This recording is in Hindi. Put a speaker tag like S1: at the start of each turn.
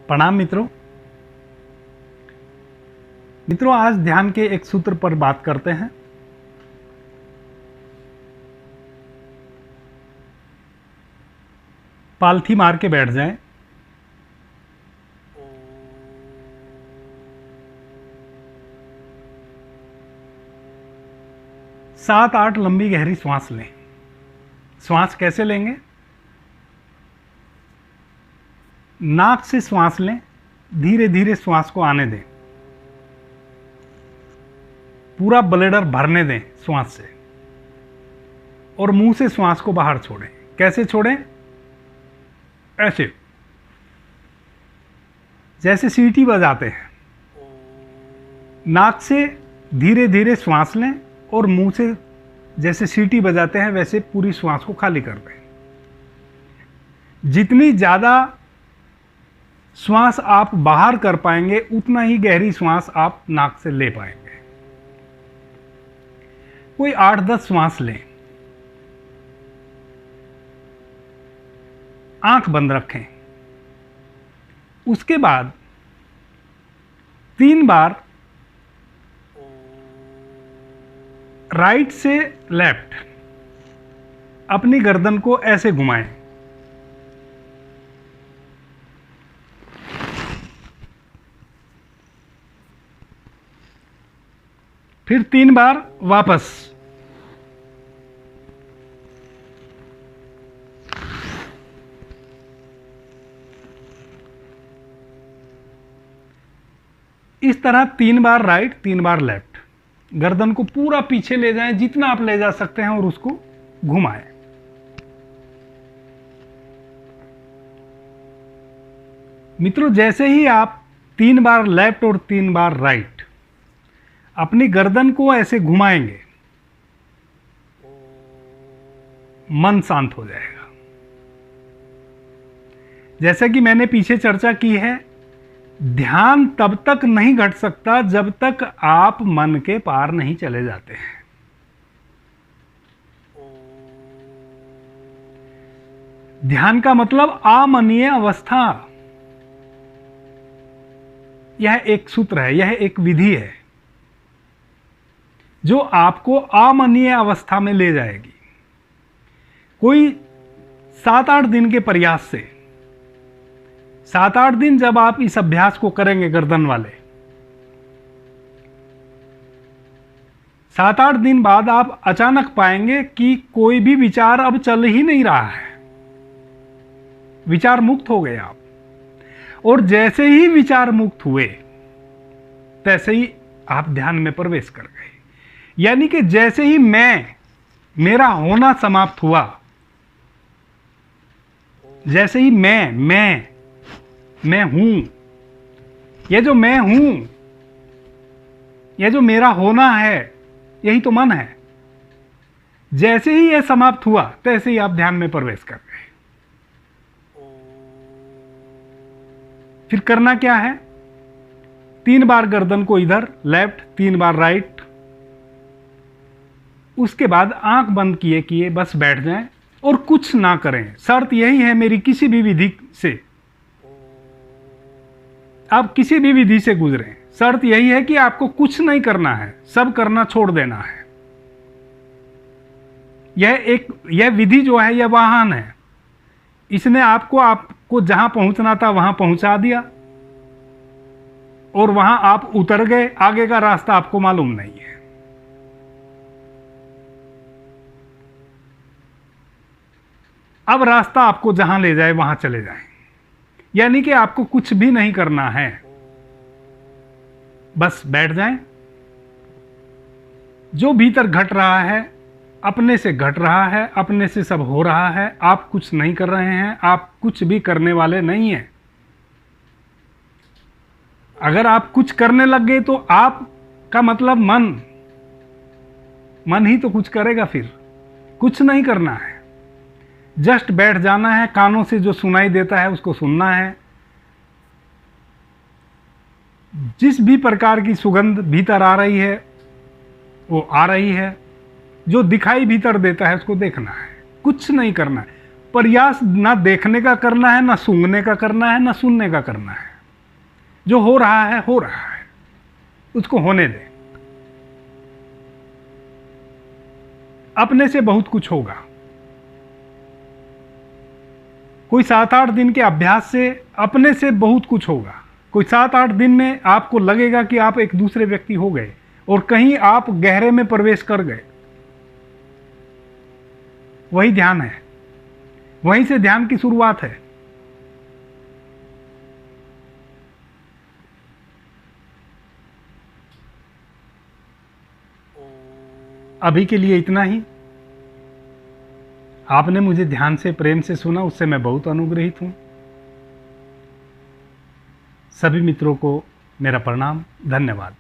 S1: प्रणाम मित्रों। आज ध्यान के एक सूत्र पर बात करते हैं। पालथी मार के बैठ जाएं। सात आठ लंबी गहरी श्वास लें। श्वास कैसे लेंगे? नाक से श्वास लें, धीरे धीरे श्वास को आने दें, पूरा ब्लैडर भरने दें श्वास से, और मुंह से श्वास को बाहर छोड़ें। कैसे छोड़ें? ऐसे, जैसे सीटी बजाते हैं। नाक से धीरे धीरे श्वास लें और मुंह से जैसे सीटी बजाते हैं वैसे पूरी श्वास को खाली कर दें। जितनी ज़्यादा श्वास आप बाहर कर पाएंगे उतना ही गहरी श्वास आप नाक से ले पाएंगे। कोई 8-10 श्वास लें। आंख बंद रखें। उसके बाद 3 बार राइट से लेफ्ट अपनी गर्दन को ऐसे घुमाएं। फिर 3 बार वापस। इस तरह 3 बार राइट, 3 बार लेफ्ट। गर्दन को पूरा पीछे ले जाएं, जितना आप ले जा सकते हैं, और उसको घुमाएं। मित्रों, जैसे ही आप 3 बार लेफ्ट और 3 बार राइट अपनी गर्दन को ऐसे घुमाएंगे, मन शांत हो जाएगा। जैसा कि मैंने पीछे चर्चा की है, ध्यान तब तक नहीं घट सकता जब तक आप मन के पार नहीं चले जाते हैं। ध्यान का मतलब अमनीय अवस्था। यह एक सूत्र है, यह एक विधि है जो आपको अमनीय अवस्था में ले जाएगी। कोई 7-8 दिन के प्रयास से, 7-8 दिन जब आप इस अभ्यास को करेंगे गर्दन वाले, 7-8 दिन बाद आप अचानक पाएंगे कि कोई भी विचार अब चल ही नहीं रहा है। विचार मुक्त हो गए आप। और जैसे ही विचार मुक्त हुए तैसे ही आप ध्यान में प्रवेश कर गए। यानी कि जैसे ही मेरा होना समाप्त हुआ, जैसे ही मैं हूं, ये जो मैं हूं, ये जो मेरा होना है, यही तो मन है। जैसे ही यह समाप्त हुआ तैसे ही आप ध्यान में प्रवेश कर गए। फिर करना क्या है? 3 बार गर्दन को इधर लेफ्ट, 3 बार राइट। उसके बाद आंख बंद किए बस बैठ जाएं और कुछ ना करें। शर्त यही है मेरी, किसी भी विधि से आप किसी भी विधि से गुजरें, शर्त यही है कि आपको कुछ नहीं करना है, सब करना छोड़ देना है। यह विधि जो है, यह वाहन है। इसने आपको जहां पहुंचना था वहां पहुंचा दिया, और वहां आप उतर गए। आगे का रास्ता आपको मालूम नहीं है। अब रास्ता आपको जहां ले जाए वहां चले जाएं। यानी कि आपको कुछ भी नहीं करना है, बस बैठ जाएं। जो भीतर घट रहा है अपने से घट रहा है, अपने से सब हो रहा है। आप कुछ नहीं कर रहे हैं, आप कुछ भी करने वाले नहीं हैं। अगर आप कुछ करने लग गए तो आपका मतलब मन ही तो कुछ करेगा। फिर कुछ नहीं करना है, जस्ट बैठ जाना है। कानों से जो सुनाई देता है उसको सुनना है। जिस भी प्रकार की सुगंध भीतर आ रही है वो आ रही है। जो दिखाई भीतर देता है उसको देखना है, कुछ नहीं करना है। प्रयास ना देखने का करना है, ना सूंघने का करना है, ना सुनने का करना है। जो हो रहा है हो रहा है, उसको होने दे। अपने से बहुत कुछ होगा। कोई 7-8 दिन के अभ्यास से अपने से बहुत कुछ होगा। कोई 7-8 दिन में आपको लगेगा कि आप एक दूसरे व्यक्ति हो गए और कहीं आप गहरे में प्रवेश कर गए। वही ध्यान है, वहीं से ध्यान की शुरुआत है। अभी के लिए इतना ही। आपने मुझे ध्यान से, प्रेम से सुना, उससे मैं बहुत अनुग्रहित हूं। सभी मित्रों को मेरा प्रणाम, धन्यवाद।